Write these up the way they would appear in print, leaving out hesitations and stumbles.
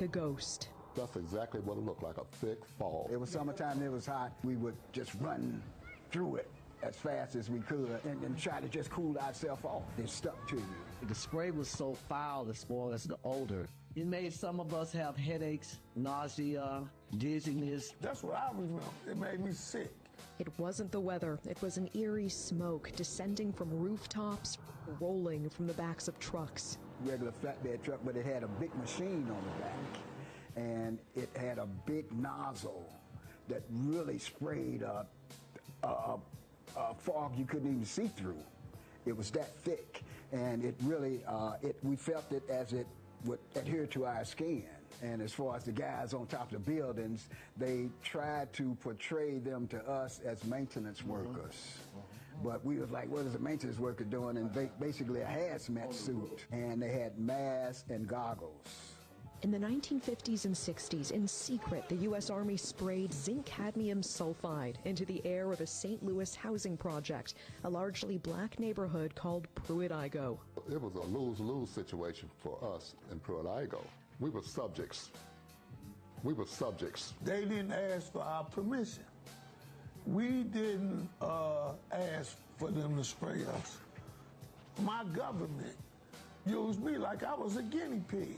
like a ghost. That's exactly what it looked like, a thick fog. It was summertime, it was hot. We would just run through it as fast as we could and try to just cool ourselves off. It stuck to you. The spray was so foul as far as the odor. It made some of us have headaches, nausea, dizziness. That's what I remember. It made me sick. It wasn't the weather. It was an eerie smoke descending from rooftops, rolling from the backs of trucks. Regular flatbed truck, but it had a big machine on the back. And it had a big nozzle that really sprayed a fog you couldn't even see through. It was that thick, and it really, we felt it as it would adhere to our skin. And as far as the guys on top of the buildings, they tried to portray them to us as maintenance workers. But we was like, what is a maintenance worker doing? And basically a hazmat suit. And they had masks and goggles. In the 1950s and 60s, in secret, the U.S. Army sprayed zinc cadmium sulfide into the air of a St. Louis housing project, a largely black neighborhood called Pruitt-Igoe. It was a lose-lose situation for us in Pruitt-Igoe. We were subjects. We were subjects. They didn't ask for our permission. We didn't ask for them to spray us. My government used me like I was a guinea pig.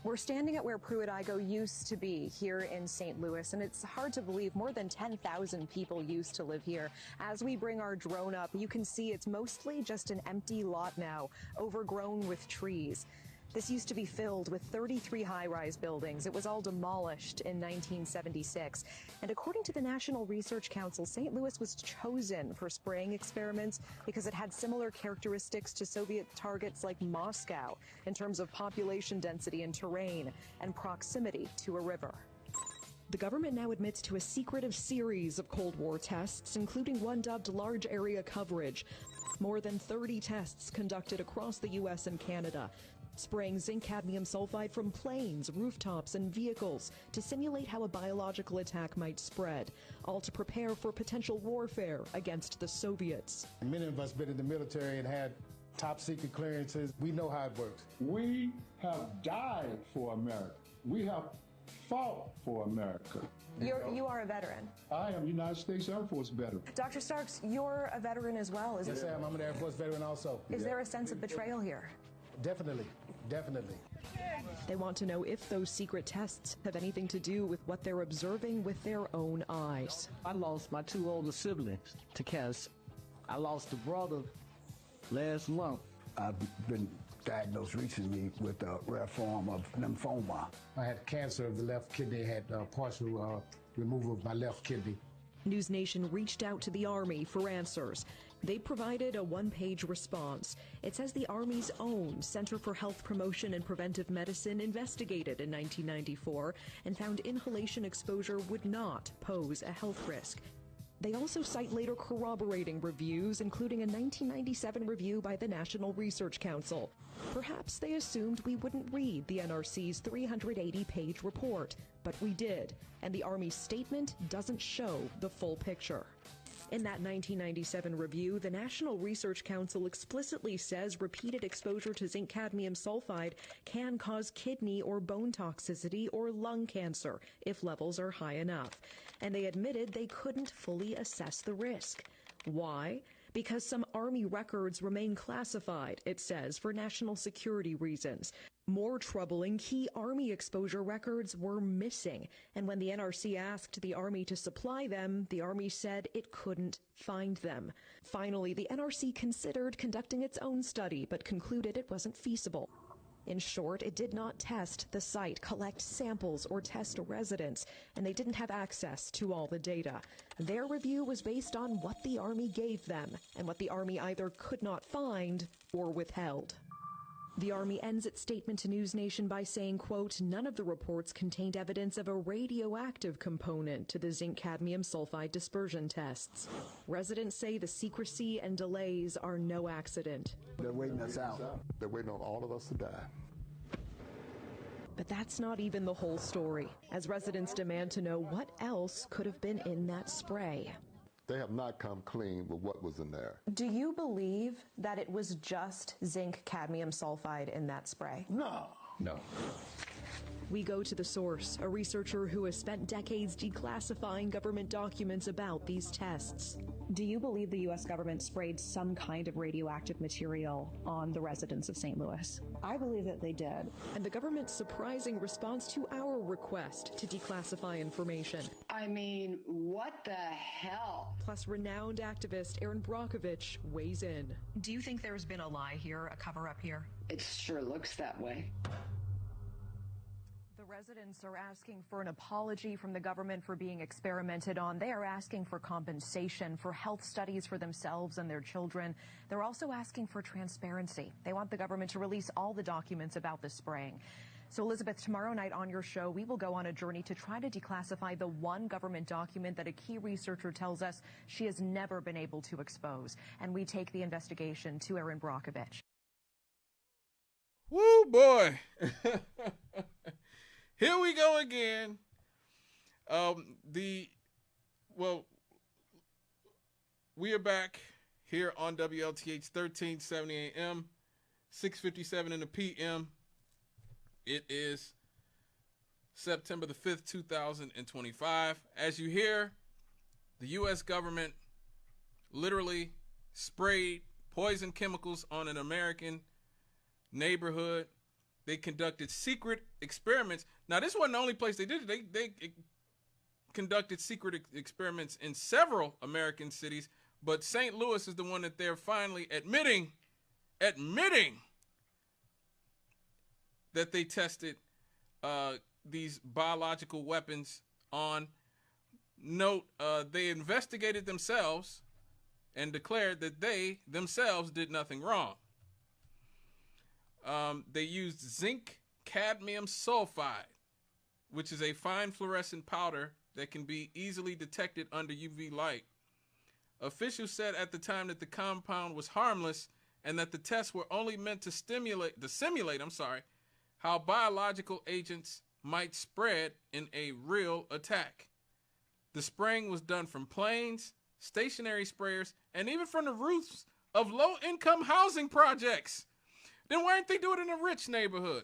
We're standing at where Pruitt-Igoe used to be here in St. Louis, and it's hard to believe more than 10,000 people used to live here. As we bring our drone up, you can see it's mostly just an empty lot now, overgrown with trees. This used to be filled with 33 high-rise buildings. It was all demolished in 1976. And according to the National Research Council, St. Louis was chosen for spraying experiments because it had similar characteristics to Soviet targets like Moscow in terms of population density and terrain and proximity to a river. The government now admits to a secretive series of Cold War tests, including one dubbed large area coverage. More than 30 tests conducted across the U.S. and Canada, spraying zinc cadmium sulfide from planes, rooftops, and vehicles to simulate how a biological attack might spread, all to prepare for potential warfare against the Soviets. Many of us been in the military and had top secret clearances. We know how it works. We have died for America. We have fought for America. You are a veteran. I am United States Air Force veteran. Dr. Starks, you're a veteran as well, Yes, I am. I'm an Air Force veteran also. Is there a sense of betrayal here? Definitely, definitely. They want to know if those secret tests have anything to do with what they're observing with their own eyes. I lost my two older siblings to cancer. I lost a brother last month. I've been diagnosed recently with a rare form of lymphoma. I had cancer of the left kidney, had partial removal of my left kidney. News Nation reached out to the Army for answers. They provided a one-page response. It says the Army's own Center for Health Promotion and Preventive Medicine investigated in 1994 and found inhalation exposure would not pose a health risk. They also cite later corroborating reviews, including a 1997 review by the National Research Council. Perhaps they assumed we wouldn't read the NRC's 380-page report, but we did, and the Army's statement doesn't show the full picture. In that 1997 review, the National Research Council explicitly says repeated exposure to zinc cadmium sulfide can cause kidney or bone toxicity or lung cancer if levels are high enough. And they admitted they couldn't fully assess the risk. Why? Because some Army records remain classified, it says, for national security reasons. More troubling, key Army exposure records were missing. And when the NRC asked the Army to supply them, the Army said it couldn't find them. Finally, the NRC considered conducting its own study, but concluded it wasn't feasible. In short, it did not test the site, collect samples, or test residents, and they didn't have access to all the data. Their review was based on what the Army gave them, and what the Army either could not find or withheld. The Army ends its statement to News Nation by saying, quote, none of the reports contained evidence of a radioactive component to the zinc cadmium sulfide dispersion tests. Residents say the secrecy and delays are no accident. They're waiting us out. They're waiting on all of us to die. But that's not even the whole story, as residents demand to know what else could have been in that spray. They have not come clean with what was in there. Do you believe that it was just zinc cadmium sulfide in that spray? No. No. We go to the source, a researcher who has spent decades declassifying government documents about these tests. Do you believe the U.S. government sprayed some kind of radioactive material on the residents of St. Louis? I believe that they did. And the government's surprising response to our request to declassify information. I mean, what the hell? Plus, renowned activist Erin Brockovich weighs in. Do you think there's been a lie here, a cover-up here? It sure looks that way. The residents are asking for an apology from the government for being experimented on. They are asking for compensation, for health studies for themselves and their children. They're also asking for transparency. They want the government to release all the documents about the spraying. So, Elizabeth, tomorrow night on your show, we will go on a journey to try to declassify the one government document that a key researcher tells us she has never been able to expose. And we take the investigation to Erin Brockovich. Woo, boy. Here we go again. We are back here on WLTH 1370 AM, 6:57 in the PM. It is September the 5th, 2025. As you hear, the U.S. government literally sprayed poison chemicals on an American neighborhood. They conducted secret experiments. Now, this wasn't the only place they did it. They conducted secret experiments in several American cities, but St. Louis is the one that they're finally admitting that they tested these biological weapons on. Note, they investigated themselves and declared that they themselves did nothing wrong. They used zinc cadmium sulfide, which is a fine fluorescent powder that can be easily detected under UV light. Officials said at the time that the compound was harmless and that the tests were only meant to simulate how biological agents might spread in a real attack. The spraying was done from planes, stationary sprayers, and even from the roofs of low-income housing projects. Then why didn't they do it in a rich neighborhood?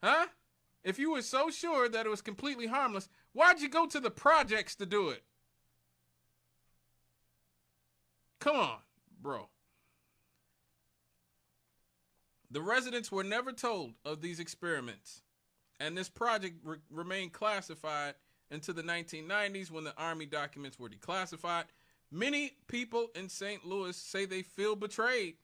Huh? If you were so sure that it was completely harmless, why'd you go to the projects to do it? Come on, bro. The residents were never told of these experiments, and this project remained classified into the 1990s when the Army documents were declassified. Many people in St. Louis say they feel betrayed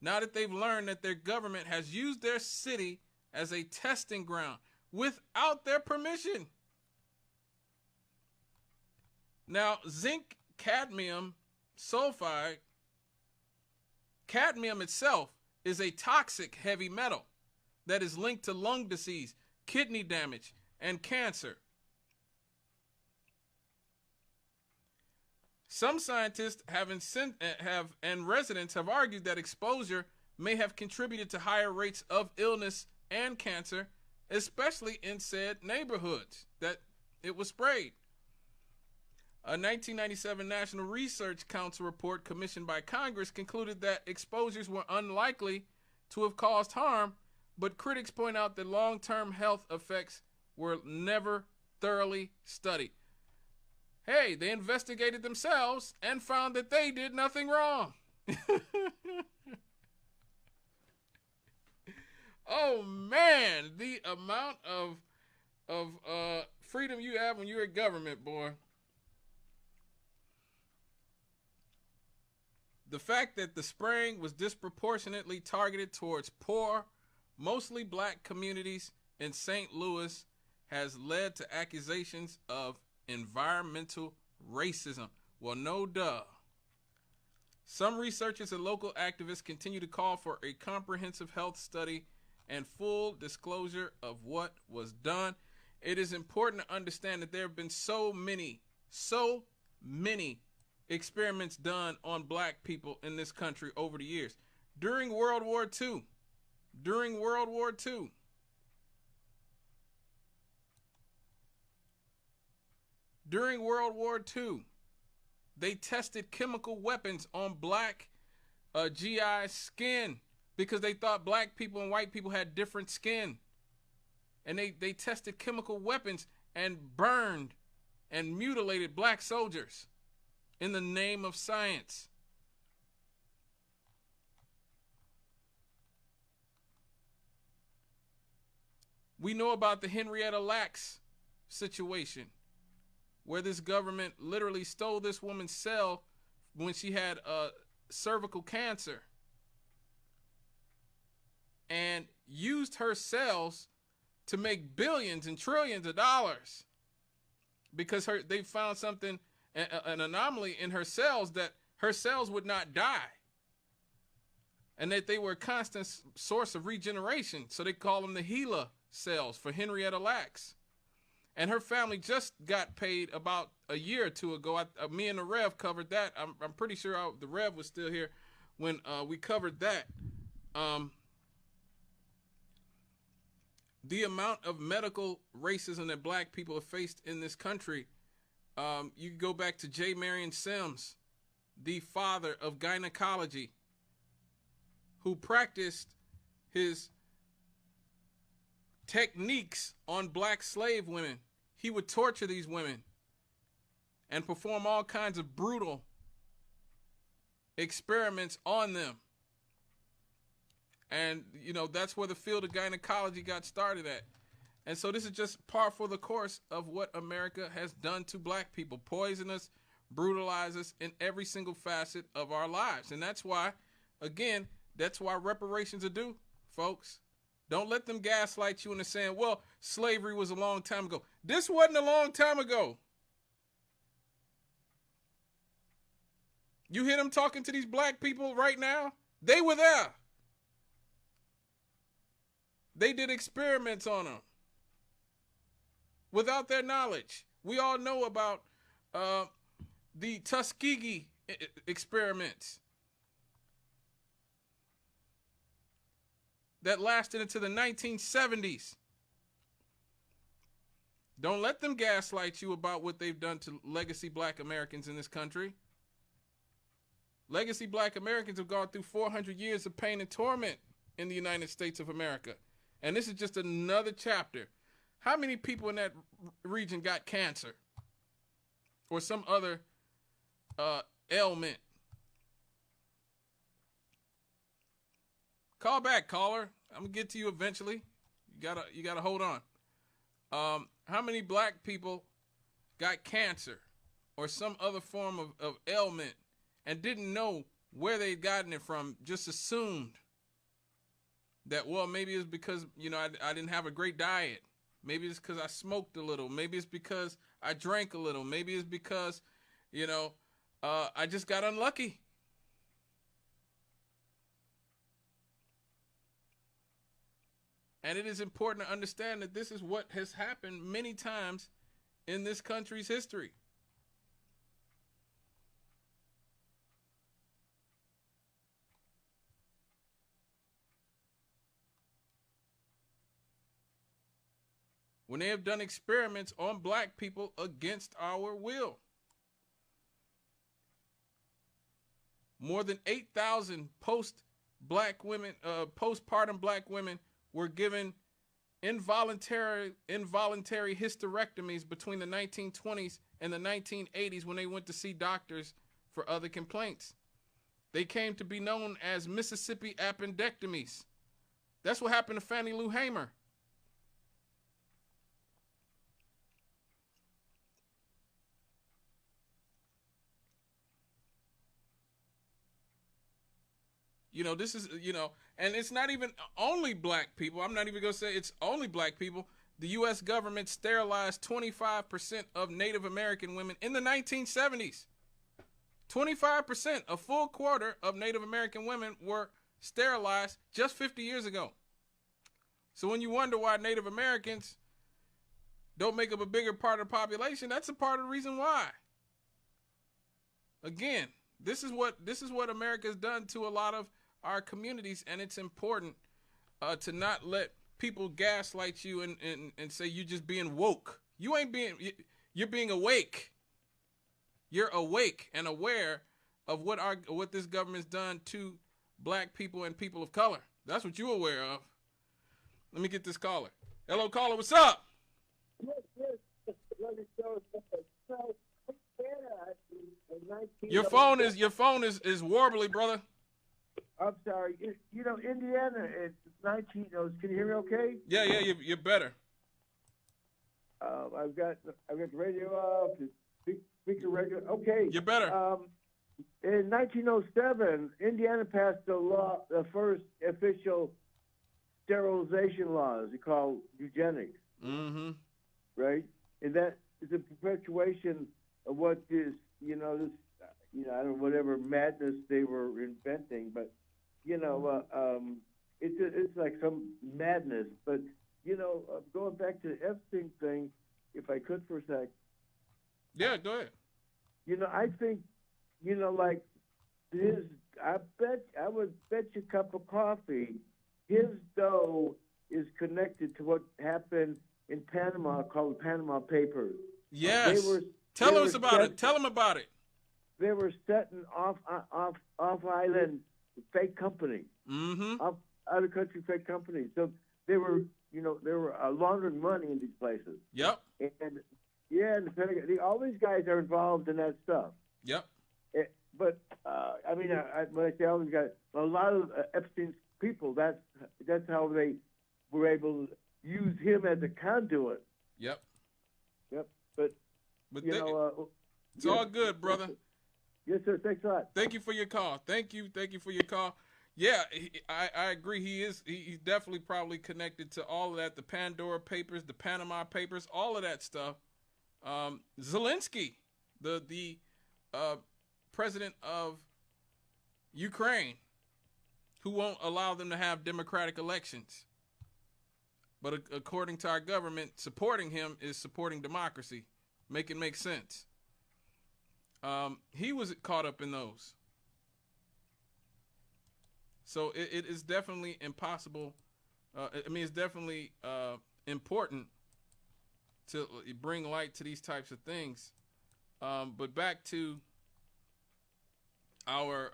now that they've learned that their government has used their city as a testing ground without their permission. Now, zinc cadmium sulfide, cadmium itself is a toxic heavy metal that is linked to lung disease, kidney damage, and cancer. Some scientists and residents have argued that exposure may have contributed to higher rates of illness and cancer, especially in said neighborhoods that it was sprayed. A 1997 National Research Council report commissioned by Congress concluded that exposures were unlikely to have caused harm, but critics point out that long-term health effects were never thoroughly studied. Hey, they investigated themselves and found that they did nothing wrong. Oh man, the amount of freedom you have when you're a government, boy. The fact that the spraying was disproportionately targeted towards poor, mostly black communities in St. Louis has led to accusations of environmental racism. Well, no duh. Some researchers and local activists continue to call for a comprehensive health study and full disclosure of what was done. It is important to understand that there have been so many experiments done on black people in this country over the years. During World War II, they tested chemical weapons on black GI skin because they thought black people and white people had different skin. and they tested chemical weapons and burned and mutilated black soldiers in the name of science. We know about the Henrietta Lacks situation, where this government literally stole this woman's cell when she had cervical cancer and used her cells to make billions and trillions of dollars because they found something, an anomaly in her cells, that her cells would not die and that they were a constant source of regeneration. So they call them the HeLa cells for Henrietta Lacks. And her family just got paid about a year or two ago. Me and the Rev covered that. I'm pretty sure the Rev was still here when we covered that. The amount of medical racism that black people have faced in this country. You can go back to J. Marion Sims, the father of gynecology, who practiced his techniques on black slave women. He would torture these women and perform all kinds of brutal experiments on them. And, you know, that's where the field of gynecology got started at. And so this is just par for the course of what America has done to black people. Poison us, brutalize us in every single facet of our lives. And that's why, again, that's why reparations are due, folks. Don't let them gaslight you into saying, well, slavery was a long time ago. This wasn't a long time ago. You hear them talking to these black people right now? They were there. They did experiments on them without their knowledge. We all know about the Tuskegee experiments that lasted into the 1970s. Don't let them gaslight you about what they've done to legacy black Americans in this country. Legacy black Americans have gone through 400 years of pain and torment in the United States of America. And this is just another chapter. How many people in that region got cancer or some other ailment? Call back, caller. I'm gonna get to you eventually. You gotta hold on. How many black people got cancer or some other form of ailment and didn't know where they'd gotten it from, just assumed that, well, maybe it's because, you know, I didn't have a great diet. Maybe it's because I smoked a little. Maybe it's because I drank a little. Maybe it's because, you know, I just got unlucky. And it is important to understand that this is what has happened many times in this country's history. When they have done experiments on black people against our will. More than 8,000 postpartum black women were given involuntary hysterectomies between the 1920s and the 1980s when they went to see doctors for other complaints. They came to be known as Mississippi appendectomies. That's what happened to Fannie Lou Hamer. You know, this is, you know, and it's not even only black people. I'm not even going to say it's only black people. The U.S. government sterilized 25% of Native American women in the 1970s. 25%, a full quarter of Native American women were sterilized just 50 years ago. So when you wonder why Native Americans don't make up a bigger part of the population, that's a part of the reason why. Again, this is what America's done to a lot of our communities, and it's important to not let people gaslight you and say you're just being woke. You ain't being, you're being awake. You're awake and aware of what this government's done to black people and people of color. That's what you're aware of. Let me get this caller. Hello, caller. What's up? Your phone is warbly, brother. I'm sorry. You know, Indiana, it's 19. Can you hear me okay? Yeah, you're better. I've got the radio off, the speaker regular. Okay. You're better. In 1907, Indiana passed the first official sterilization laws. They call eugenics. Mm-hmm. Right, and that is a perpetuation of what is, I don't know, whatever madness they were inventing, but it's like some madness. But going back to the Epstein thing, if I could for a sec. Yeah, go ahead. I think, like I would bet you a cup of coffee, his dough is connected to what happened in Panama called the Panama Papers. Yes. Tell us about it. Tell them about it. They were setting off island fake companies. Mm-hmm. Out of country fake companies. So they were laundering money in these places. Yep. And and the Pentagon, all these guys are involved in that stuff. Yep. But when I say all these guys, a lot of Epstein's people, that's how they were able to use him as a conduit. Yep. But it's all good, brother. Yes, sir. Thanks a lot. Thank you for your call. Thank you for your call. Yeah, I agree. He's definitely probably connected to all of that. The Pandora Papers, the Panama Papers, all of that stuff. Zelensky, the president of Ukraine, who won't allow them to have democratic elections. But according to our government, supporting him is supporting democracy. Make it make sense. He was caught up in those. So it is definitely impossible. It's definitely important to bring light to these types of things. But back to our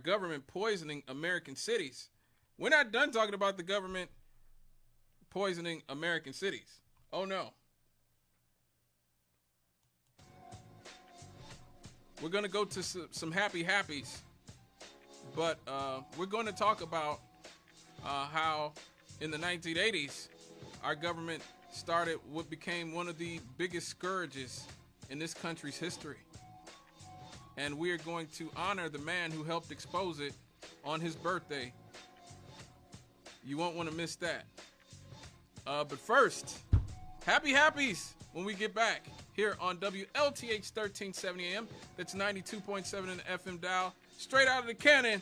government poisoning American cities. We're not done talking about the government poisoning American cities. Oh, no. We're going to go to some happies, but we're going to talk about how in the 1980s, our government started what became one of the biggest scourges in this country's history. And we are going to honor the man who helped expose it on his birthday. You won't want to miss that. But first, happies when we get back here on WLTH 1370 AM. That's 92.7 in the FM dial. Straight out of the cannon.